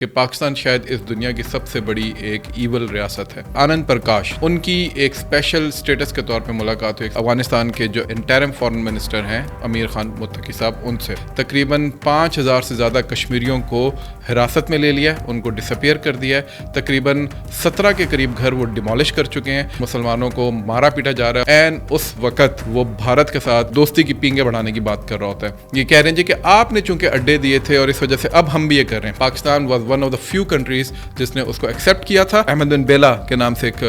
کہ پاکستان شاید اس دنیا کی سب سے بڑی ایک ایول ریاست ہے۔ آنند پرکاش ان کی ایک اسپیشل سٹیٹس کے طور پہ ملاقات ہوئی افغانستان کے جو انٹرم فارن منسٹر ہیں امیر خان متقی صاحب، ان سے تقریباً 5000 سے زیادہ کشمیریوں کو حراست میں لے لیا، ان کو ڈسپیئر کر دیا ہے۔ تقریباً 17 کے قریب گھر وہ ڈیمولش کر چکے ہیں، مسلمانوں کو مارا پیٹا جا رہا ہے۔ اس وقت وہ بھارت کے ساتھ دوستی کی پینگیں بڑھانے کی بات کر رہا ہوتا ہے۔ یہ کہہ رہے ہیں جی کہ آپ نے چونکہ اڈے دیے تھے اور اس وجہ سے اب ہم بھی یہ کر رہے ہیں۔ Pakistan was one of the few countries جس نے اس کو ایکسیپٹ کیا تھا۔ احمد بن بیلا کے نام سے ایک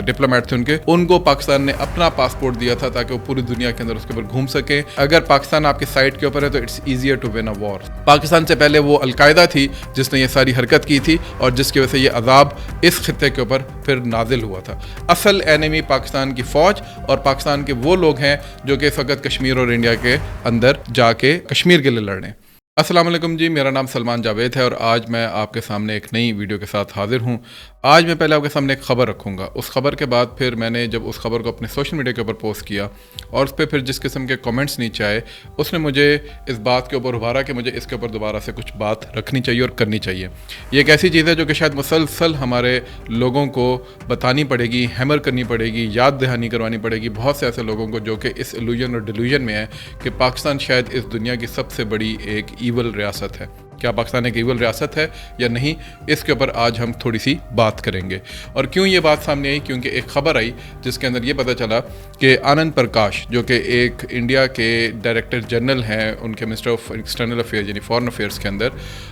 ڈپلومیٹ تھے، ان کو پاکستان نے اپنا پاسپورٹ دیا تھا تاکہ وہ پوری دنیا کے اندر اس کے اوپر گھوم سکے۔ اگر پاکستان آپ کے سائٹ کے اوپر ہے تو it's easier to win a وار۔ پاکستان سے پہلے وہ القاعدہ تھی جس نے یہ ساری حرکت کی تھی اور جس کی وجہ سے یہ عذاب اس خطے کے اوپر پھر نازل ہوا تھا۔ اصل اینیمی پاکستان کی فوج اور پاکستان کے وہ لوگ ہیں جو کہ اس وقت کشمیر اور انڈیا کے اندر جا کے کشمیر کے لیے لڑ رہے ہیں۔ السلام علیکم جی، میرا نام سلمان جاوید ہے اور آج میں آپ کے سامنے ایک نئی ویڈیو کے ساتھ حاضر ہوں۔ آج میں پہلے آپ کے سامنے ایک خبر رکھوں گا، اس خبر کے بعد پھر میں نے جب اس خبر کو اپنے سوشل میڈیا کے اوپر پوسٹ کیا اور اس پہ پھر جس قسم کے کامنٹس نیچے آئے، اس نے مجھے اس بات کے اوپر ابھارا کہ مجھے اس کے اوپر دوبارہ سے کچھ بات رکھنی چاہیے اور کرنی چاہیے۔ یہ ایک ایسی چیز ہے جو کہ شاید مسلسل ہمارے لوگوں کو بتانی پڑے گی، ہیمر کرنی پڑے گی، یاد دہانی کروانی پڑے گی، بہت سے ایسے لوگوں کو جو کہ اس ایلوژن اور ڈیلوژن میں ہے کہ پاکستان شاید اس دنیا کی سب سے بڑی ایک ایول ریاست ہے۔ کیا پاکستان ایک ایول ریاست ہے یا نہیں، اس کے اوپر آج ہم تھوڑی سی بات کریں گے۔ اور کیوں یہ بات سامنے آئی؟ کیونکہ ایک خبر آئی جس کے اندر یہ پتہ چلا کہ آنند پرکاش جو کہ ایک انڈیا کے ڈائریکٹر جنرل ہیں، ان کے منسٹر آف ایکسٹرنل افیئرز یعنی فارن افیئرز کے اندر،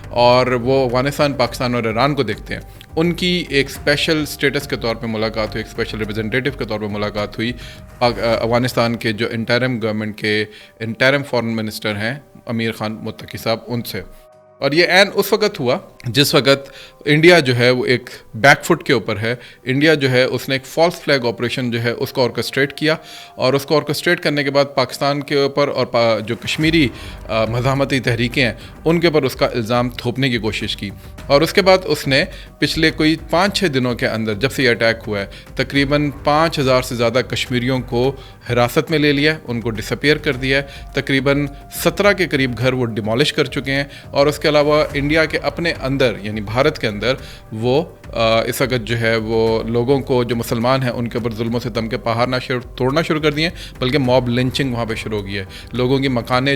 اور وہ افغانستان، پاکستان اور ایران کو دیکھتے ہیں، ان کی ایک اسپیشل سٹیٹس کے طور پہ ملاقات ہوئی، ایک اسپیشل ریپرزنٹیٹیو کے طور پہ ملاقات ہوئی افغانستان کے جو انٹرم گورنمنٹ کے انٹرم فارن منسٹر ہیں امیر خان متقی صاحب، ان سے۔ اور یہ عین اس وقت ہوا جس وقت انڈیا جو ہے وہ ایک بیک فٹ کے اوپر ہے۔ انڈیا جو ہے اس نے ایک فالس فلیگ آپریشن جو ہے اس کو آرکسٹریٹ کیا، اور اس کو آرکسٹریٹ کرنے کے بعد پاکستان کے اوپر اور جو کشمیری مزاحمتی تحریکیں ہیں ان کے اوپر اس کا الزام تھوپنے کی کوشش کی۔ اور اس کے بعد اس نے پچھلے کوئی 5-6 دنوں کے اندر جب سے یہ اٹیک ہوا ہے تقریباً 5000 سے زیادہ کشمیریوں کو حراست میں لے لیا، ان کو ڈسپیئر کر دیا ہے۔ تقریباً 17 کے قریب گھر وہ ڈیمولش کر چکے ہیں، اور اس کے علاوہ انڈیا کے اپنے اندر یعنی بھارت کے اندر وہ اس وقت جو ہے وہ لوگوں کو جو مسلمان ہیں ان کے اوپر ظلم و ستم کے پہاڑ توڑنا شروع کر دیے ہیں، بلکہ موب لنچنگ وہاں پہ شروع ہو گئی ہے۔ لوگوں کی مکان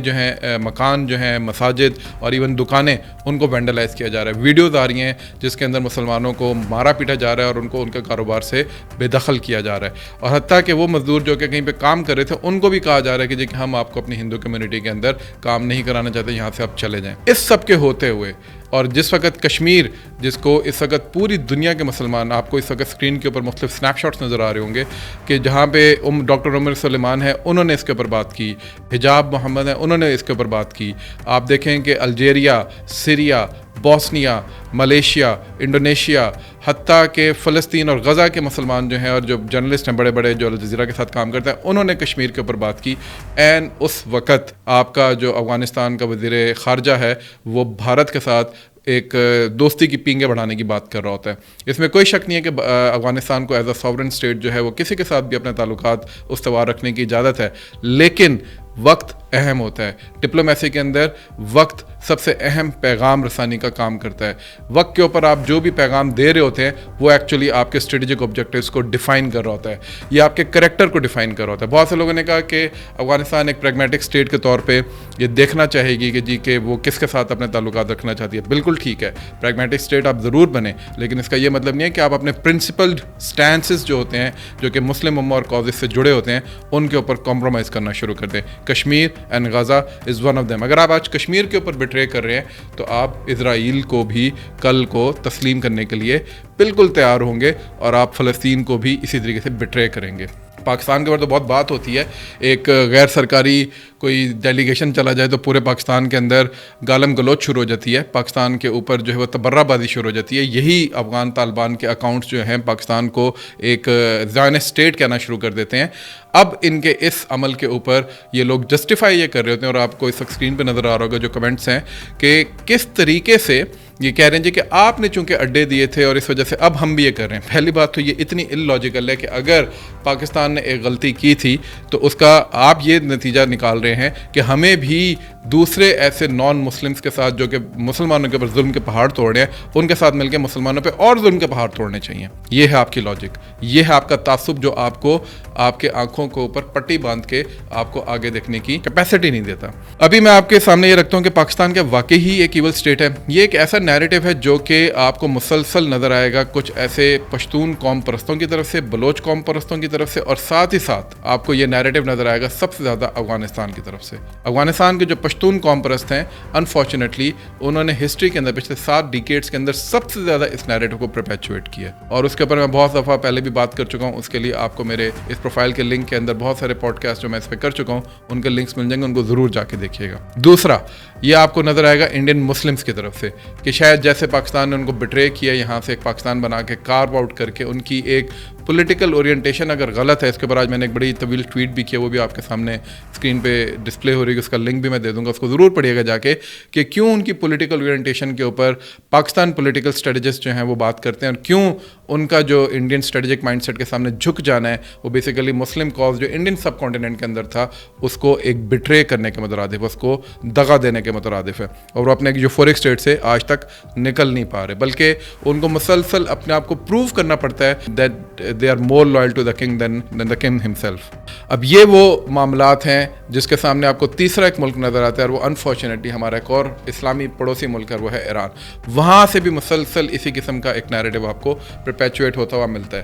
جو ہیں مساجد اور ایون دکانیں، ان کو وینڈلائز کیا جا رہا ہے۔ ویڈیوز آ رہی ہیں جس کے اندر مسلمانوں کو مارا پیٹا جا رہا ہے اور ان کو ان کے کاروبار سے بے دخل کیا جا رہا ہے، اور حتیٰ کہ وہ مزدور جو کہ کہیں پہ کام کر رہے تھے ان کو بھی کہا جا رہا ہے کہ جی کہ ہم آپ کو اپنی ہندو کمیونٹی کے اندر کام نہیں کرانا چاہتے، یہاں سے آپ چلے جائیں۔ اس سب کے ہوتے ہوئے اور جس وقت کشمیر، جس کو اس وقت پوری دنیا کے مسلمان، آپ کو اس وقت اسکرین کے اوپر مختلف سنیپ شاٹس نظر آ رہے ہوں گے کہ جہاں پہ ڈاکٹر عمر سلیمان ہے، انہوں نے اس کے اوپر بات کی، حجاب محمد ہیں، انہوں نے اس کے اوپر بات کی۔ آپ دیکھیں کہ Algeria, Syria, Bosnia, Malaysia, Indonesia, حتیٰ کہ فلسطین اور غزہ کے مسلمان جو ہیں اور جو جرنلسٹ ہیں بڑے بڑے جو الجزیرہ کے ساتھ کام کرتے ہیں، انہوں نے کشمیر کے اوپر بات کی۔ عین اس وقت آپ کا جو افغانستان کا وزیر خارجہ ہے وہ بھارت کے ساتھ ایک دوستی کی پینگیں بڑھانے کی بات کر رہا ہوتا ہے۔ اس میں کوئی شک نہیں ہے کہ افغانستان کو ایز اے ساورن اسٹیٹ جو ہے وہ کسی کے ساتھ بھی اپنے تعلقات استوار رکھنے کی اجازت ہے، لیکن وقت اہم ہوتا ہے۔ ڈپلومیسی کے اندر وقت سب سے اہم پیغام رسانی کا کام کرتا ہے۔ وقت کے اوپر آپ جو بھی پیغام دے رہے ہوتے ہیں وہ ایکچولی آپ کے اسٹریٹجک آبجیکٹیوز کو ڈیفائن کر رہا ہوتا ہے، یہ آپ کے کریکٹر کو ڈیفائن کر رہا ہوتا ہے۔ بہت سے لوگوں نے کہا کہ افغانستان ایک پریگمیٹک اسٹیٹ کے طور پہ یہ دیکھنا چاہے گی کہ جی کہ وہ کس کے ساتھ اپنے تعلقات رکھنا چاہتی ہے۔ بالکل ٹھیک ہے، پریگمیٹک اسٹیٹ آپ ضرور بنیں، لیکن اس کا یہ مطلب نہیں ہے کہ آپ اپنے پرنسپلڈ سٹینسز جو ہوتے ہیں، جو کہ مسلم امہ اور کازز سے جڑے ہوتے ہیں، ان کے اوپر کمپرومائز کرنا شروع کر دیں۔ Kashmir and Gaza is one of them. اگر آپ آج کشمیر کے اوپر بٹرے کر رہے ہیں تو آپ اسرائیل کو بھی کل کو تسلیم کرنے کے لیے بالکل تیار ہوں گے، اور آپ فلسطین کو بھی اسی طریقے سے بٹرے کریں گے۔ پاکستان کے اوپر تو بہت بات ہوتی ہے، ایک غیر سرکاری کوئی ڈیلیگیشن چلا جائے تو پورے پاکستان کے اندر گالم گلوچ شروع ہو جاتی ہے، پاکستان کے اوپر جو ہے وہ تبرہ بازی شروع ہو جاتی ہے۔ یہی افغان طالبان کے اکاؤنٹس جو ہیں پاکستان کو ایک زائنسٹ اسٹیٹ کہنا شروع کر دیتے ہیں۔ اب ان کے اس عمل کے اوپر یہ لوگ جسٹیفائی یہ کر رہے ہوتے ہیں، اور آپ کو اس وقت اسکرین پہ نظر آ رہا ہوگا جو کمنٹس ہیں کہ کس طریقے سے یہ کہہ رہے ہیں جی کہ آپ نے چونکہ اڈے دیے تھے اور اس وجہ سے اب ہم بھی یہ کر رہے ہیں۔ پہلی بات تو یہ اتنی ان لاجیکل ہے کہ اگر پاکستان نے ایک غلطی کی تھی تو اس کا آپ یہ نتیجہ نکال رہے ہیں کہ ہمیں بھی دوسرے ایسے نان مسلمس کے ساتھ جو کہ مسلمانوں کے اوپر ظلم کے پہاڑ توڑ رہے ہیں ان کے ساتھ مل کے مسلمانوں پہ اور ظلم کے پہاڑ توڑنے چاہیے. یہ ہے آپ کی لاجک, یہ ہے آپ کا تعصب جو آپ کو آپ کے آنکھوں کے اوپر پٹی باندھ کے آپ کو آگے دیکھنے کی کیپیسٹی نہیں دیتا. ابھی میں آپ کے سامنے یہ رکھتا ہوں کہ پاکستان کے واقعی ہی ایک ایول اسٹیٹ ہے. یہ ایک ایسا نیریٹو ہے جو کہ آپ کو مسلسل نظر آئے گا کچھ ایسے پشتون قوم پرستوں کی طرف سے, بلوچ قوم پرستوں کی طرف سے, اور ساتھ ہی ساتھ آپ کو یہ نیریٹو نظر آئے گا سب سے زیادہ افغانستان کی طرف سے. افغانستان کے جو پشتون قوم پرست ہیں انفارچونیٹلی انہوں نے ہسٹری کے اندر پچھلے 7 ڈیکیڈز کے اندر سب سے زیادہ اس نیریٹو کو پرپیچویٹ کیا, اور اس کے اوپر میں بہت دفعہ پہلے بھی بات کر چکا ہوں. اس کے لیے آپ کو میرے اس پروفائل کے لنک کے اندر بہت سارے پوڈ کاسٹ جو میں اس پہ کر چکا ہوں ان کے لنکس مل جائیں گے, ان کو ضرور جا کے دیکھیے گا. دوسرا یہ آپ کو نظر آئے گا انڈین مسلمس کی طرف سے کہ شاید جیسے پاکستان نے ان کو بٹرے کیا, یہاں سے ایک پاکستان بنا کے کارو آؤٹ کر کے ان کی ایک پولیٹیکل اورینٹیشن اگر غلط ہے, اس کے اوپر آج میں نے ایک بڑی طویل ٹویٹ بھی کیا, وہ بھی آپ کے سامنے اسکرین پہ ڈسپلے ہو رہی ہے, اس کا لنک بھی میں دے دوں گا, اس کو ضرور پڑھیے گا جا کے کہ کیوں ان کی پولیٹیکل اورینٹیشن کے اوپر پاکستان پولیٹیکل اسٹریٹجسٹ جو ہیں وہ بات کرتے ہیں, اور کیوں ان کا جو انڈین اسٹریٹجک مائنڈ سیٹ کے سامنے جھک جانا ہے وہ بیسیکلی مسلم کاز جو انڈین سب کانٹیننٹ کے اندر تھا اس کو ایک بٹرے کرنے کے مترادف, اس کو دغا دینے کے مترادف ہے, اور وہ اپنے جو فورک اسٹیٹ سے آج تک نکل نہیں پا رہے, بلکہ ان کو مسلسل اپنے آپ کو پروو کرنا پڑتا ہے that they are more loyal to the king than the king himself. اب یہ وہ معاملات ہیں جس کے سامنے آپ کو تیسرا ایک ملک نظر آتا ہے, اور وہ انفارچونیٹلی ہمارا ایک اور اسلامی پڑوسی ملک ہے, وہ ہے ایران. وہاں سے بھی مسلسل اسی قسم کا ایک نیریٹو آپ کو پرپیچویٹ ہوتا ہوا ملتا ہے.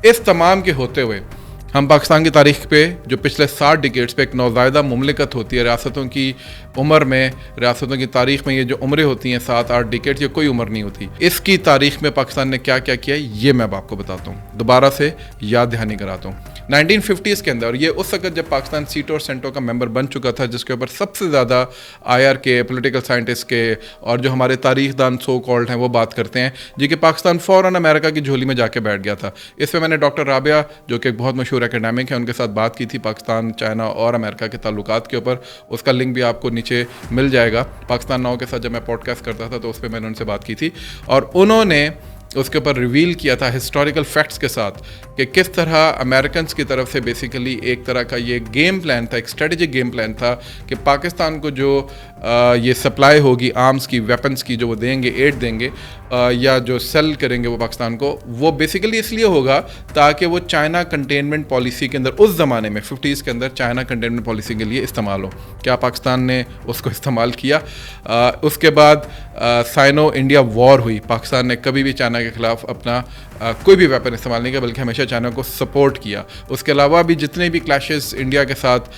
اس تمام کے ہوتے ہوئے ہم پاکستان کی تاریخ پہ جو پچھلے 60 ڈیکیڈز پہ ایک نوزائیدہ مملکت ہوتی ہے, ریاستوں کی عمر میں, ریاستوں کی تاریخ میں یہ جو عمریں ہوتی ہیں 7-8 ڈیکیڈز, یہ کوئی عمر نہیں ہوتی. اس کی تاریخ میں پاکستان نے کیا کیا کیا یہ میں اب آپ کو بتاتا ہوں, دوبارہ سے یاد دہانی کراتا ہوں. 1950s کے اندر, اور یہ اس وقت جب پاکستان سیٹو اور سینٹو کا ممبر بن چکا تھا, جس کے اوپر سب سے زیادہ IR کے پولیٹیکل سائنٹسٹ کے اور جو ہمارے تاریخ دان سو کالڈ ہیں وہ بات کرتے ہیں جی کہ پاکستان فوراً امریکہ کی جھولی میں جا کے بیٹھ گیا تھا. اس پہ میں نے ڈاکٹر رابعہ جو کہ ایک بہت مشہور اکیڈیمک ہے ان کے ساتھ بات کی تھی پاکستان, چائنا اور امریکہ کے تعلقات کے اوپر. اس کا لنک بھی آپ کو نیچے مل جائے گا. پاکستان ناؤ کے ساتھ جب میں پوڈ کاسٹ کرتا تھا تو اس پہ میں نے ان سے بات کی تھی, اور انہوں نے اس کے اوپر ریویل کیا تھا ہسٹوریکل فیکٹس کے ساتھ کہ کس طرح امریکنس کی طرف سے بیسیکلی ایک طرح کا یہ گیم پلان تھا, ایک اسٹریٹجک گیم پلان تھا کہ پاکستان کو جو یہ سپلائی ہوگی آرمز کی, ویپنس کی, جو وہ دیں گے, ایڈ دیں گے یا جو سیل کریں گے وہ پاکستان کو, وہ بیسیکلی اس لیے ہوگا تاکہ وہ چائنا کنٹینمنٹ پالیسی کے اندر, اس زمانے میں 50s کے اندر چائنا کنٹینمنٹ پالیسی کے لیے استعمال ہو. کیا پاکستان نے اس کو استعمال کیا؟ اس کے بعد سائنو انڈیا وار ہوئی, پاکستان نے کبھی بھی چائنا کے خلاف اپنا کوئی بھی ویپن استعمال نہیں کیا بلکہ ہمیشہ چائنا کو سپورٹ کیا. اس کے علاوہ بھی جتنے بھی کلیشز انڈیا کے ساتھ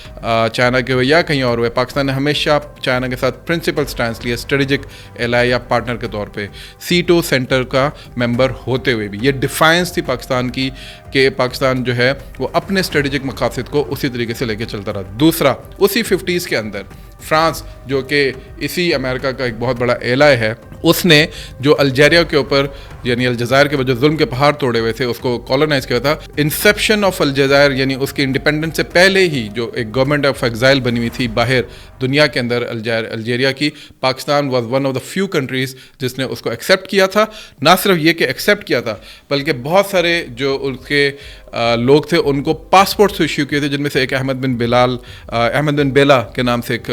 چائنا کے ہوئے یا کہیں اور ہوئے, پاکستان نے ہمیشہ چائنا کے ساتھ پرنسپل سٹینس لیا اسٹریٹجک ایلائی یا پارٹنر کے طور پہ, سیٹو سینٹر کا ممبر ہوتے ہوئے بھی. یہ ڈیفائنس تھی پاکستان کی کہ پاکستان جو ہے وہ اپنے اسٹریٹجک مقاصد کو اسی طریقے سے لے کے چلتا رہا. دوسرا, اسی 50s کے اندر فرانس جو کہ اسی امریکہ کا ایک بہت بڑا ایلائی ہے, اس نے جو الجیریا کے اوپر یعنی الجزائر کے جو ظلم کے پہاڑ توڑے ہوئے تھے اس کو کالونائز کیا تھا. انسیپشن آف الجزائر یعنی اس کی انڈیپینڈنس سے پہلے ہی جو ایک گورنمنٹ آف ایگزائل بنی ہوئی تھی باہر دنیا کے اندر الجیریا کی, Pakistan was one of the few countries جس نے اس کو ایکسیپٹ کیا تھا. نہ صرف یہ کہ ایکسیپٹ کیا تھا بلکہ بہت سارے جو ان کے لوگ تھے ان کو پاسپورٹس ایشو کیے تھے, جن میں سے ایک احمد بن بیلا کے نام سے ایک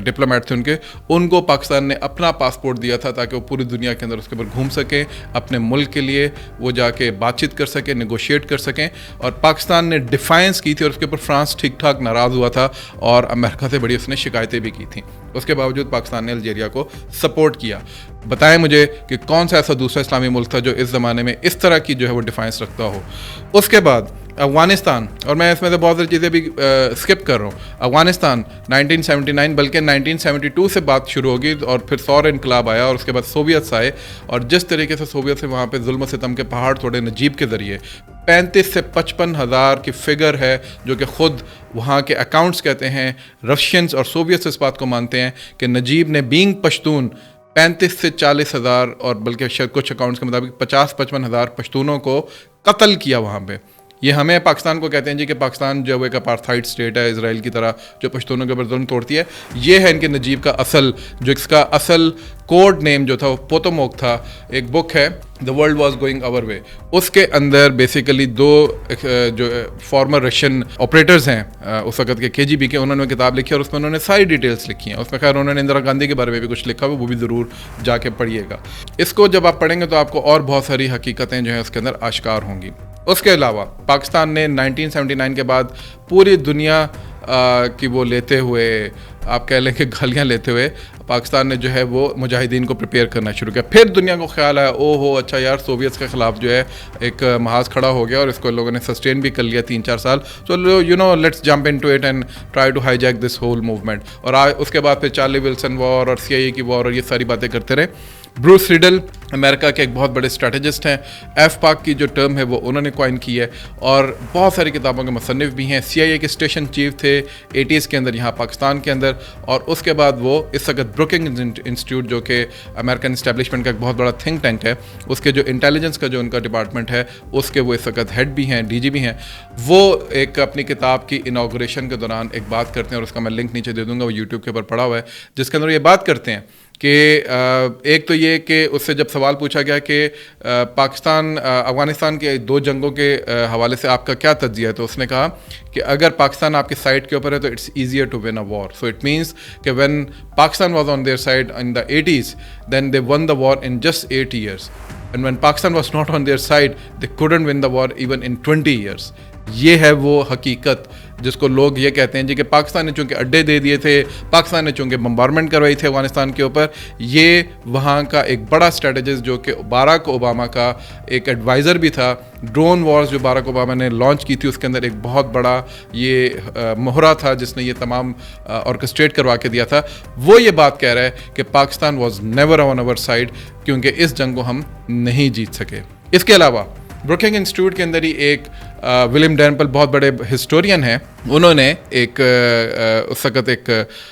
ڈپلومیٹ تھے ان کو پاکستان نے اپنا پاسپورٹ دیا تھا تاکہ وہ پوری دنیا کے اندر اس کے اوپر گھوم سکیں, اپنے ملک کے لیے وہ جا کے بات چیت کر سکیں, نیگوشیٹ کر سکیں. اور پاکستان نے ڈیفائنس کی تھی اور اس کے اوپر فرانس ٹھیک ٹھاک ناراض ہوا تھا اور امریکہ سے بڑی اس نے شکایتیں بھی کی تھیں. اس کے باوجود پاکستان نے الجیریا کو سپورٹ کیا. بتائیں مجھے کہ کون سا ایسا دوسرا اسلامی ملک تھا جو اس زمانے میں اس طرح کی جو ہے وہ ڈیفائنس رکھتا ہو. اس کے بعد افغانستان, اور میں اس میں سے بہت ساری چیزیں بھی اسکپ کر رہا ہوں. افغانستان 1979 بلکہ 1972 سے بات شروع ہوگی اور پھر سور انقلاب آیا اور اس کے بعد سوویتس آئے, اور جس طریقے سے سوویت سے وہاں پہ ظلم و ستم کے پہاڑ توڑے نجیب کے ذریعے 35 سے 55 ہزار کی فگر ہے جو کہ خود وہاں کے اکاؤنٹس کہتے ہیں, رشینز اور سوویتس اس بات کو مانتے ہیں کہ نجیب نے بینگ پشتون 35 سے 40 ہزار اور بلکہ شاید کچھ اکاؤنٹس کے مطابق 50-55 ہزار پشتونوں کو قتل کیا وہاں پہ. یہ ہمیں پاکستان کو کہتے ہیں جی کہ پاکستان جو ایک اپارتھائڈ اسٹیٹ ہے اسرائیل کی طرح جو پشتونوں کے اوپر ظلم توڑتی ہے. یہ ہے ان کے نجیب کا اصل, جو اس کا اصل کوڈ نیم جو تھا وہ پوتوموک تھا. ایک بک ہے The World Was Going Our Way, اس کے اندر بیسیکلی دو جو فارمر رشین آپریٹرز ہیں اس وقت کے KGB کے, انہوں نے کتاب لکھی اور اس میں انہوں نے ساری ڈیٹیلز لکھی ہیں. اس میں خیر انہوں نے اندرا گاندھی کے بارے میں بھی کچھ لکھا ہوا, وہ بھی ضرور جا کے پڑھیے گا. اس کو جب آپ پڑھیں گے تو آپ کو اور بہت ساری حقیقتیں جو ہیں اس کے اندر آشکار ہوں گی. اس کے علاوہ پاکستان نے 1979 کے بعد پوری دنیا کی وہ لیتے ہوئے, آپ کہہ لیں کہ گالیاں لیتے ہوئے, پاکستان نے جو ہے وہ مجاہدین کو پریپیئر کرنا شروع کیا. پھر دنیا کو خیال آیا او ہو اچھا یار سوویتس کے خلاف جو ہے ایک محاذ کھڑا ہو گیا اور اس کو لوگوں نے سسٹین بھی کر لیا 3-4 سال. So you know let's jump into it and try to hijack this whole movement. اور اس کے بعد پھر چارلی ولسن وار اور CIA کی وار اور یہ ساری باتیں کرتے رہے. بروس ریڈل امریکہ کے ایک بہت بڑے اسٹریٹجسٹ ہیں, ایف پاک کی جو ٹرم ہے وہ انہوں نے کوائن کی ہے اور بہت ساری کتابوں کے مصنف بھی ہیں. CIA کے اسٹیشن چیف تھے 80s کے اندر یہاں پاکستان کے اندر, اور اس کے بعد وہ اس وقت بروکنگ انسٹیٹیوٹ جو کہ امریکن اسٹیبلشمنٹ کا ایک بہت بڑا تھنک ٹینک ہے, اس کے جو انٹیلیجنس کا جو ان کا ڈپارٹمنٹ ہے اس کے وہ اس وقت ہیڈ بھی ہیں, DG بھی ہیں. وہ ایک اپنی کتاب کی انوگریشن کے دوران ایک بات کرتے ہیں اور اس کا میں لنک نیچے دے دوں گا, وہ YouTube کے اوپر پڑا ہوا ہے, جس کے اندر یہ بات کرتے ہیں کہ ایک تو یہ کہ اس سے جب سوال پوچھا گیا کہ پاکستان افغانستان کے 2 جنگوں کے حوالے سے آپ کا کیا تجزیہ ہے, تو اس نے کہا کہ اگر پاکستان آپ کی سائڈ کے اوپر ہے تو it's easier to win a war. So it means کہ when Pakistan was on their side in the 80s then they won the war in just 8 years, and when Pakistan was not on their side they couldn't win the war even in 20 years. یہ ہے وہ حقیقت جس کو لوگ یہ کہتے ہیں جی کہ پاکستان نے چونکہ اڈے دے دیے تھے, پاکستان نے چونکہ بمبارمنٹ کروائی تھی افغانستان کے اوپر. یہ وہاں کا ایک بڑا اسٹریٹجسٹ جو کہ باراک اوباما کا ایک ایڈوائزر بھی تھا. ڈرون وارز جو باراک اوباما نے لانچ کی تھی اس کے اندر ایک بہت بڑا یہ مہرا تھا جس نے یہ تمام آرکسٹریٹ کروا کے دیا تھا. وہ یہ بات کہہ رہا ہے کہ Pakistan was never on our side کیونکہ اس جنگ کو ہم نہیں جیت سکے. اس کے علاوہ بروکنگ انسٹیٹیوٹ کے اندر ہی ایک ولیم ڈینپل بہت بڑے ہسٹورین ہیں, انہوں نے ایک اس وقت ایک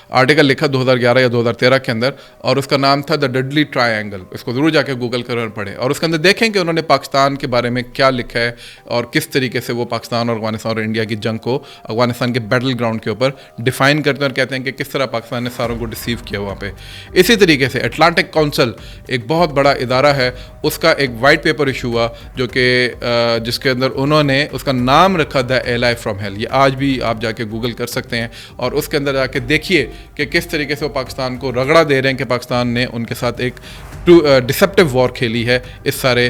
آرٹیکل لکھا 2011 یا 2013 کے اندر, اور اس کا نام تھا دا ڈڈلی ٹرائی اینگل. اس کو ضرور جا کے گوگل کر پڑھیں اور اس کے اندر دیکھیں کہ انہوں نے پاکستان کے بارے میں کیا لکھا ہے اور کس طریقے سے وہ پاکستان اور افغانستان اور انڈیا کی جنگ کو افغانستان کے بیٹل گراؤنڈ کے اوپر ڈیفائن کرتے ہیں اور کہتے ہیں کہ کس طرح پاکستان نے ساروں کو ڈیسیو کیا وہاں پہ. اسی طریقے سے اٹلانٹک کونسل ایک بہت بڑا ادارہ ہے, اس کا ایک وائٹ پیپر ایشو ہوا جو کہ جس کے اندر انہوں نے اس کا نام رکھا دا ایلائی فرام ہیل. یہ آج بھی آپ جا کے گوگل کر سکتے ہیں اور اس کے اندر جا کے دیکھیے کہ کس طریقے سے وہ پاکستان کو رگڑا دے رہے ہیں کہ پاکستان نے ان کے ساتھ ایک ڈسپٹیو وار کھیلی ہے اس سارے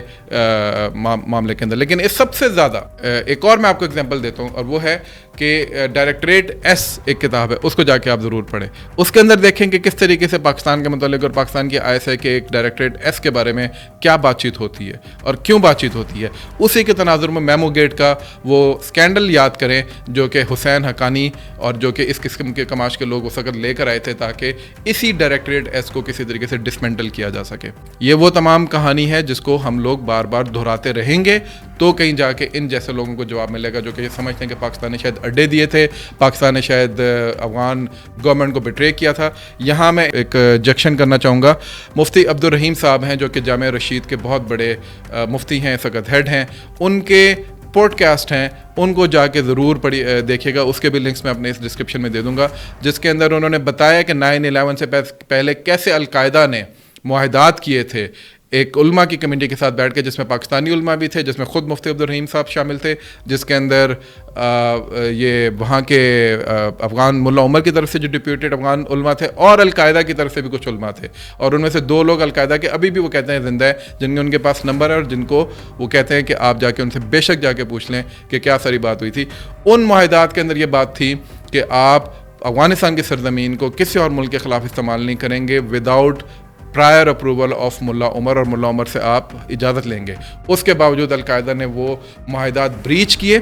معاملے کے اندر. لیکن اس سب سے زیادہ ایک اور میں آپ کو ایگزامپل دیتا ہوں, اور وہ ہے کہ ڈائریکٹریٹ ایس ایک کتاب ہے, اس کو جا کے آپ ضرور پڑھیں. اس کے اندر دیکھیں کہ کس طریقے سے پاکستان کے متعلق اور پاکستان کی ISI کے ایک ڈائریکٹریٹ ایس کے بارے میں کیا بات چیت ہوتی ہے اور کیوں بات چیت ہوتی ہے. اسی کے تناظر میں میمو گیٹ کا وہ اسکینڈل یاد کریں جو کہ حسین حقانی اور جو کہ اس قسم کے کماش کے لوگ اس وقت لے کر آئے تھے تاکہ اسی ڈائریکٹریٹ ایس کو کسی طریقے سے ڈسمنٹل کیا جا سکے. یہ وہ تمام کہانی ہے جس کو ہم لوگ بار بار دہراتے رہیں گے تو کہیں جا کے ان جیسے لوگوں کو جواب ملے گا جو کہ یہ سمجھتے ہیں کہ پاکستان نے شاید اڈے دیے تھے, پاکستان نے شاید افغان گورنمنٹ کو بٹرے کیا تھا. یہاں میں ایک جیکشن کرنا چاہوں گا. مفتی عبدالرحیم صاحب ہیں جو کہ جامعہ رشید کے بہت بڑے مفتی ہیں, اس وقت ہیڈ ہیں, ان کے پوڈ کاسٹ ہیں, ان کو جا کے ضرور دیکھیے گا. اس کے بھی لنکس میں اپنے اس ڈسکرپشن میں دے دوں گا, جس کے اندر انہوں نے بتایا کہ 9/11 سے پہلے کیسے القاعدہ نے معاہدات کیے تھے ایک علماء کی کمیٹی کے ساتھ بیٹھ کے, جس میں پاکستانی علماء بھی تھے, جس میں خود مفتی عبدالرحیم صاحب شامل تھے, جس کے اندر یہ وہاں کے افغان ملا عمر کی طرف سے جو ڈپیوٹیڈ افغان علماء تھے اور القاعدہ کی طرف سے بھی کچھ علماء تھے, اور ان میں سے 2 لوگ القاعدہ کے ابھی بھی وہ کہتے ہیں زندہ ہے, جن کے ان کے پاس نمبر ہے اور جن کو وہ کہتے ہیں کہ آپ جا کے ان سے بے شک جا کے پوچھ لیں کہ کیا ساری بات ہوئی تھی. ان معاہدات کے اندر یہ بات تھی کہ آپ افغانستان کی سرزمین کو کسی اور ملک کے خلاف استعمال نہیں کریں گے وداؤٹ پرائر اپروول آف ملا عمر, اور ملا عمر سے آپ اجازت لیں گے. اس کے باوجود القاعدہ نے وہ معاہدات بریچ کیے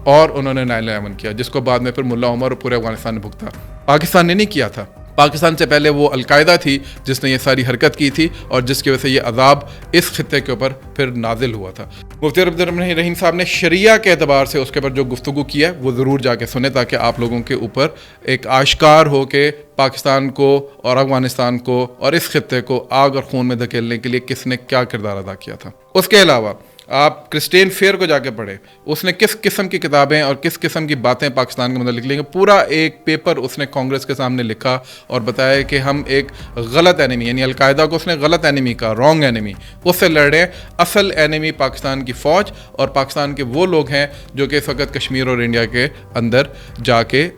اور انہوں نے 9/11 کیا, جس کو بعد میں پھر ملا عمر اور پورے افغانستان نے بھگتا. پاکستان نے نہیں کیا تھا, پاکستان سے پہلے وہ القاعدہ تھی جس نے یہ ساری حرکت کی تھی اور جس کی وجہ سے یہ عذاب اس خطے کے اوپر پھر نازل ہوا تھا. مفتی عبدالرحیم صاحب نے شریعہ کے اعتبار سے اس کے اوپر جو گفتگو کی ہے وہ ضرور جا کے سنیں تاکہ آپ لوگوں کے اوپر ایک آشکار ہو کہ پاکستان کو اور افغانستان کو اور اس خطے کو آگ اور خون میں دھکیلنے کے لیے کس نے کیا کردار ادا کیا تھا. اس کے علاوہ آپ کرسٹین فیئر کو جا کے پڑھیں, اس نے کس قسم کی کتابیں اور کس قسم کی باتیں پاکستان کے متعلق لکھی. پورا ایک پیپر اس نے کانگریس کے سامنے لکھا اور بتایا کہ ہم ایک غلط اینیمی, یعنی القاعدہ کو اس نے غلط اینیمی کہا, رانگ اینیمی, اس سے لڑ رہے ہیں. اصل اینیمی پاکستان کی فوج اور پاکستان کے وہ لوگ ہیں جو کہ اس وقت کشمیر اور انڈیا کے اندر جا کے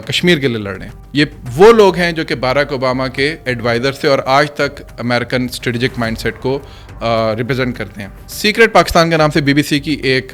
کشمیر کے لیے لڑ رہے ہیں. یہ وہ لوگ ہیں جو کہ باراک اوباما کے ایڈوائزر سے اور آج تک امریکن اسٹریٹجک مائنڈ سیٹ کو ریپرزینٹ کرتے ہیں. سیکرٹ پاکستان کے نام سے بی بی سی کی ایک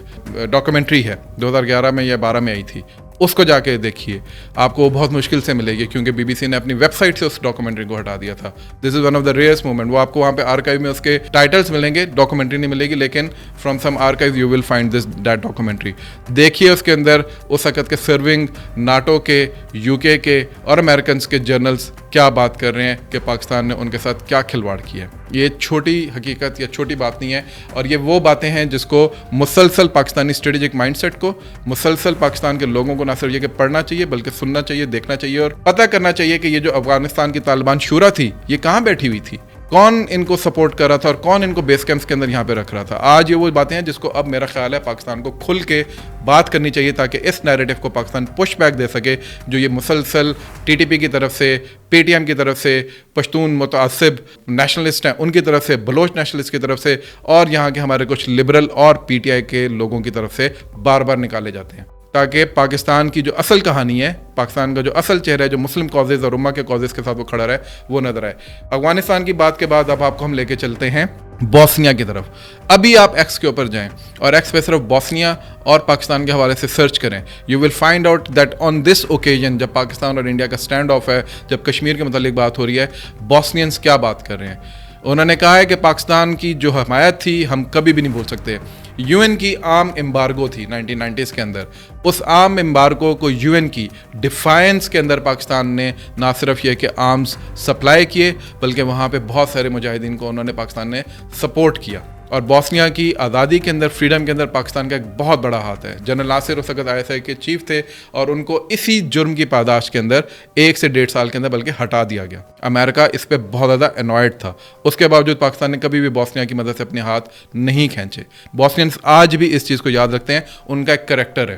ڈاکومنٹری ہے, 2011 میں یا 12 میں آئی تھی, اس کو جا کے دیکھیے. آپ کو بہت مشکل سے ملے گی کیونکہ بی بی سی نے اپنی ویب سائٹ سے اس ڈاکومنٹری کو ہٹا دیا تھا. This is one of the rarest moment. وہ آپ کو وہاں پہ آرکائیو میں اس کے ٹائٹلس ملیں گے, ڈاکومنٹری نہیں ملے گی, لیکن from some archive you will find this that documentary. دیکھیے اس کے اندر اس وقت کے سرونگ ناٹو کے, یو کے اور امریکنس کے جرنلس کیا بات کر رہے ہیں کہ پاکستان نے ان کے ساتھ کیا کھلواڑ کیا ہے. یہ چھوٹی حقیقت یا چھوٹی بات نہیں ہے, اور یہ وہ باتیں ہیں جس کو مسلسل پاکستانی اسٹریٹجک مائنڈ سیٹ کو, مسلسل پاکستان کے لوگوں کو نہ صرف یہ کہ پڑھنا چاہیے بلکہ سننا چاہیے, دیکھنا چاہیے اور پتہ کرنا چاہیے کہ یہ جو افغانستان کی طالبان شورا تھی یہ کہاں بیٹھی ہوئی تھی, کون ان کو سپورٹ کر رہا تھا اور کون ان کو بیس کیمپس کے اندر یہاں پہ رکھ رہا تھا. آج یہ وہ باتیں ہیں جس کو اب میرا خیال ہے پاکستان کو کھل کے بات کرنی چاہیے تاکہ اس نیریٹو کو پاکستان پش بیک دے سکے جو یہ مسلسل ٹی ٹی پی کی طرف سے, پی ٹی ایم کی طرف سے, پشتون متعصب نیشنلسٹ ہیں ان کی طرف سے, بلوچ نیشنلسٹ کی طرف سے, اور یہاں کے ہمارے کچھ لبرل اور پی ٹی آئی کے لوگوں کی طرف سے بار بار نکالے جاتے ہیں, تاکہ پاکستان کی جو اصل کہانی ہے, پاکستان کا جو اصل چہرہ ہے, جو مسلم کازز اور امہ کے کازز کے ساتھ وہ کھڑا رہے, وہ نظر آئے. افغانستان کی بات کے بعد اب آپ کو ہم لے کے چلتے ہیں بوسنیا کی طرف. ابھی آپ ایکس کے اوپر جائیں اور ایکس پہ صرف بوسنیا اور پاکستان کے حوالے سے سرچ کریں. You will find out that on this occasion, جب پاکستان اور انڈیا کا اسٹینڈ آف ہے, جب کشمیر کے متعلق بات ہو رہی ہے, بوسنینس کیا بات کر رہے ہیں. انہوں نے کہا ہے کہ پاکستان کی جو حمایت تھی ہم کبھی بھی نہیں بھول سکتے. یو این کی عام امبارگو تھی 1990s کے اندر, اس عام امبارگو کو یو این کی ڈیفائنس کے اندر پاکستان نے نہ صرف یہ کہ آرمز سپلائی کیے بلکہ وہاں پہ بہت سارے مجاہدین کو انہوں نے پاکستان نے سپورٹ کیا. اور بوسنیا کی آزادی کے اندر, فریڈم کے اندر پاکستان کا ایک بہت بڑا ہاتھ ہے. جنرل ناصر اس وقت آئی ایس آئی کے چیف تھے اور ان کو اسی جرم کی پاداش کے اندر 1 سے 1.5 سال کے اندر بلکہ ہٹا دیا گیا. امریکہ اس پہ بہت زیادہ انوائڈ تھا, اس کے باوجود پاکستان نے کبھی بھی بوسنیا کی مدد سے اپنے ہاتھ نہیں کھینچے. بوسنینس آج بھی اس چیز کو یاد رکھتے ہیں, ان کا ایک کریکٹر ہے,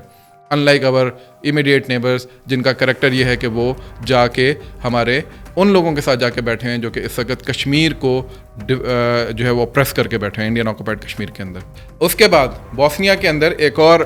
ان لائک اور امیڈیٹ نیبرز جن کا کریکٹر یہ ہے کہ وہ جا کے ہمارے ان لوگوں کے ساتھ جا کے بیٹھے ہیں جو کہ اس وقت کشمیر کو جو ہے وہ پریس کر کے بیٹھے ہیں انڈین آکوپائڈ کشمیر کے اندر. اس کے بعد بوسنیا کے اندر ایک اور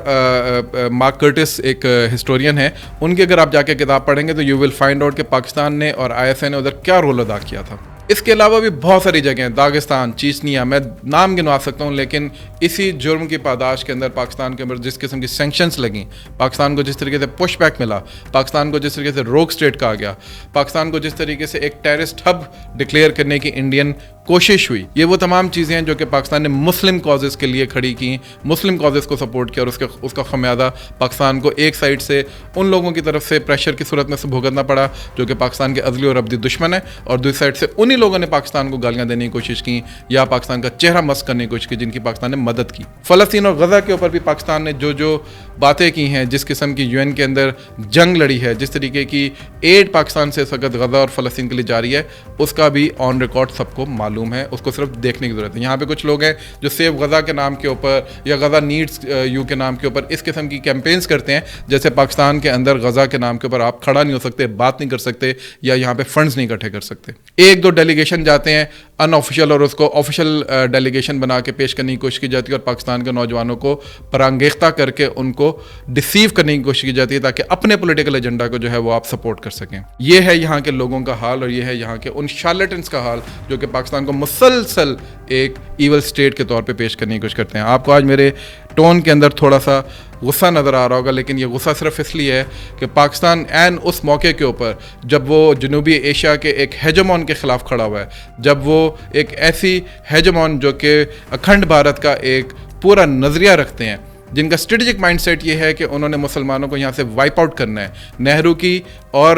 مارک کرٹس ایک ہسٹورین ہے, ان کی اگر آپ جا کے کتاب پڑھیں گے تو یو ول فائنڈ آؤٹ کہ پاکستان نے اور آئی ایس آئی نے ادھر کیا رول ادا کیا تھا. اس کے علاوہ بھی بہت ساری جگہیں, داغستان, چیچنیا, میں نام گنوا سکتا ہوں, لیکن اسی جرم کی پاداش کے اندر پاکستان کے اندر جس قسم کی سینکشنز لگیں, پاکستان کو جس طریقے سے پش بیک ملا, پاکستان کو جس طریقے سے روک اسٹیٹ کہا گیا, پاکستان کو جس طریقے سے ایک ٹیررسٹ ہب ڈکلیئر کرنے کی انڈین کوشش ہوئی, یہ وہ تمام چیزیں ہیں جو کہ پاکستان نے مسلم کازز کے لیے کھڑی کی, مسلم کازز کو سپورٹ کیا, اور اس کا خمیازہ پاکستان کو ایک سائڈ سے ان لوگوں کی طرف سے پریشر کی صورت میں سے بھگتنا پڑا جو کہ پاکستان کے ازلی اور ابدی دشمن ہے, اور دوسری سائڈ سے انہی لوگوں نے پاکستان کو گالیاں دینے کی کوشش کی یا پاکستان کا چہرہ مسخ کرنے کی کوشش کی جن کی پاکستان نے مدد کی. فلسطین اور غزہ کے اوپر بھی پاکستان نے جو باتیں کی ہیں, جس قسم کی یو این کے اندر جنگ لڑی ہے, جس طریقے کی ایڈ پاکستان سے اس وقت غزہ اور فلسطین کے لیے جاری ہے, اس کا بھی آن ریکارڈ سب کو معلوم ہے, اس کو صرف دیکھنے کی ضرورت ہے. یہاں پہ کچھ لوگ ہیں جو سیو غزہ کے نام کے اوپر یا غزہ نیڈس یو کے نام کے اوپر اس قسم کی کیمپینز کرتے ہیں جیسے پاکستان کے اندر غزہ کے نام کے اوپر آپ کھڑا نہیں ہو سکتے, بات نہیں کر سکتے یا یہاں پہ فنڈز نہیں اکٹھے کر سکتے. 1-2 ڈیلیگیشن جاتے ہیں ان آفیشیل اور اس کو آفیشیل ڈیلیگیشن بنا کے پیش کرنے کی کوشش کی جاتی ہے, اور پاکستان کے نوجوانوں کو پرانگیختہ کر کے ان کو ڈسیو کرنے کی کوشش کی جاتی ہے تاکہ اپنے پولیٹیکل ایجنڈا کو جو ہے وہ آپ سپورٹ کر سکیں. یہ ہے یہاں کے لوگوں کا حال, اور یہ ہے یہاں کے ان شارلٹنز کا حال جو کہ پاکستان کو مسلسل ایک ایول اسٹیٹ کے طور پہ پیش کرنے کی کوشش کرتے ہیں. آپ کو آج میرے ٹون کے اندر تھوڑا سا غصہ نظر آ رہا ہوگا, لیکن یہ غصہ صرف اس لیے ہے کہ پاکستان عین اس موقع کے اوپر جب وہ جنوبی ایشیا کے ایک ہیجمون کے خلاف کھڑا ہوا ہے, جب وہ ایک ایسی ہیجمون جو کہ اکھنڈ بھارت کا ایک پورا نظریہ رکھتے ہیں, جن کا اسٹریٹجک مائنڈ سیٹ یہ ہے کہ انہوں نے مسلمانوں کو یہاں سے وائپ آؤٹ کرنا ہے. نہرو کی اور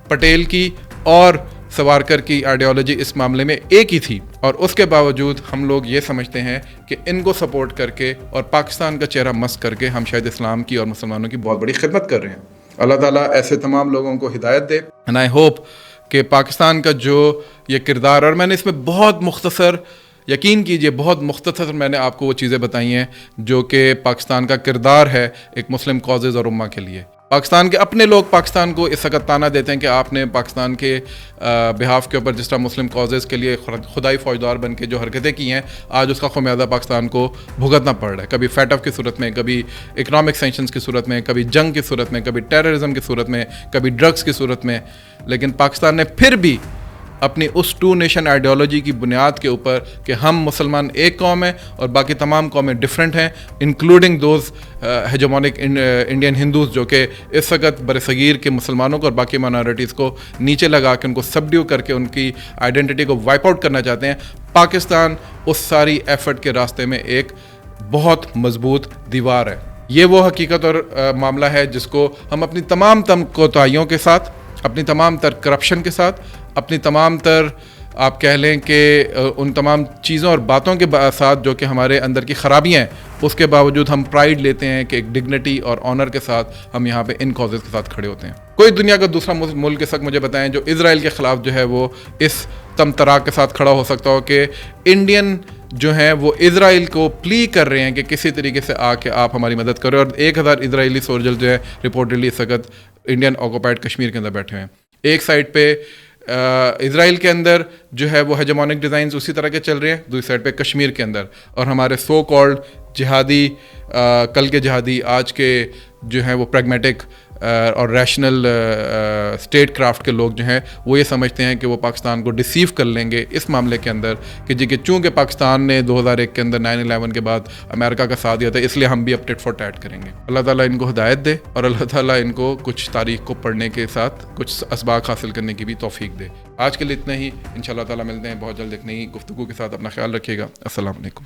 پٹیل کی اور سوارکر کی آئیڈیالوجی اس معاملے میں ایک ہی تھی, اور اس کے باوجود ہم لوگ یہ سمجھتے ہیں کہ ان کو سپورٹ کر کے اور پاکستان کا چہرہ مسخ کر کے ہم شاید اسلام کی اور مسلمانوں کی بہت بڑی خدمت کر رہے ہیں. اللہ تعالیٰ ایسے تمام لوگوں کو ہدایت دے. اینڈ آئی ہوپ کہ پاکستان کا جو یہ کردار, اور میں نے اس میں بہت مختصر یقین کیجئے بہت مختصر میں نے آپ کو وہ چیزیں بتائی ہیں جو کہ پاکستان کا کردار ہے ایک مسلم کازز اور امہ کے لیے. پاکستان کے اپنے لوگ پاکستان کو اس وقت تانا دیتے ہیں کہ آپ نے پاکستان کے بہاف کے اوپر جس طرح مسلم کازز کے لیے خدائی فوجدار بن کے جو حرکتیں کی ہیں, آج اس کا خمیازہ پاکستان کو بھگتنا پڑ رہا ہے. کبھی فیٹف کی صورت میں, کبھی اکنامک سینکشنز کی صورت میں, کبھی جنگ کی صورت میں, کبھی ٹیررزم کی صورت میں, کبھی ڈرگس کی صورت میں. لیکن پاکستان نے پھر بھی اپنی اس ٹو نیشن آئیڈیالوجی کی بنیاد کے اوپر کہ ہم مسلمان ایک قوم ہیں اور باقی تمام قومیں ڈفرینٹ ہیں, انکلوڈنگ دوز ہیجمونک انڈین ہندوز جو کہ اس وقت برصغیر کے مسلمانوں کو اور باقی مائنورٹیز کو نیچے لگا کے ان کو سبڈیو کر کے ان کی آئیڈینٹی کو وائپ آؤٹ کرنا چاہتے ہیں. پاکستان اس ساری ایفرٹ کے راستے میں ایک بہت مضبوط دیوار ہے. یہ وہ حقیقت اور معاملہ ہے جس کو ہم اپنی تمام کوتاہیوں کے ساتھ, اپنی تمام تر کرپشن کے ساتھ, اپنی تمام تر آپ کہہ لیں کہ ان تمام چیزوں اور باتوں کے ساتھ جو کہ ہمارے اندر کی خرابیاں ہیں, اس کے باوجود ہم پرائیڈ لیتے ہیں کہ ایک ڈگنیٹی اور آنر کے ساتھ ہم یہاں پہ ان کازز کے ساتھ کھڑے ہوتے ہیں. کوئی دنیا کا دوسرا ملک اس وقت مجھے بتائیں جو اسرائیل کے خلاف جو ہے وہ اس تمطراق کے ساتھ کھڑا ہو سکتا ہو کہ انڈین جو ہیں وہ اسرائیل کو پلی کر رہے ہیں کہ کسی طریقے سے آ کے آپ ہماری مدد کریں, اور 1000 اسرائیلی سولجر جو ہے رپورٹڈلی اس وقت انڈین آکوپائڈ کشمیر کے اندر بیٹھے ہیں. ایک سائڈ پہ اسرائیل کے اندر جو ہے وہ ہیجمونک ڈیزائنز اسی طرح کے چل رہے ہیں, دوسری سائڈ پہ کشمیر کے اندر, اور ہمارے سو کالڈ جہادی, کل کے جہادی, آج کے جو ہیں وہ پریگمیٹک اور ریشنل اسٹیٹ کرافٹ کے لوگ جو ہیں وہ یہ سمجھتے ہیں کہ وہ پاکستان کو ڈیسیو کر لیں گے اس معاملے کے اندر کہ جی کہ چونکہ پاکستان نے 2001 کے اندر 9/11 کے بعد امریکہ کا ساتھ دیا تھا, اس لیے ہم بھی اب ٹٹ فار ٹیٹ کریں گے. اللہ تعالیٰ ان کو ہدایت دے اور اللہ تعالیٰ ان کو کچھ تاریخ کو پڑھنے کے ساتھ کچھ اسباق حاصل کرنے کی بھی توفیق دے. آج کے لیے اتنا ہی, انشاءاللہ تعالیٰ ملتے ہیں بہت جلد ایک نئی گفتگو کے ساتھ. اپنا خیال رکھیے گا. السلام علیکم.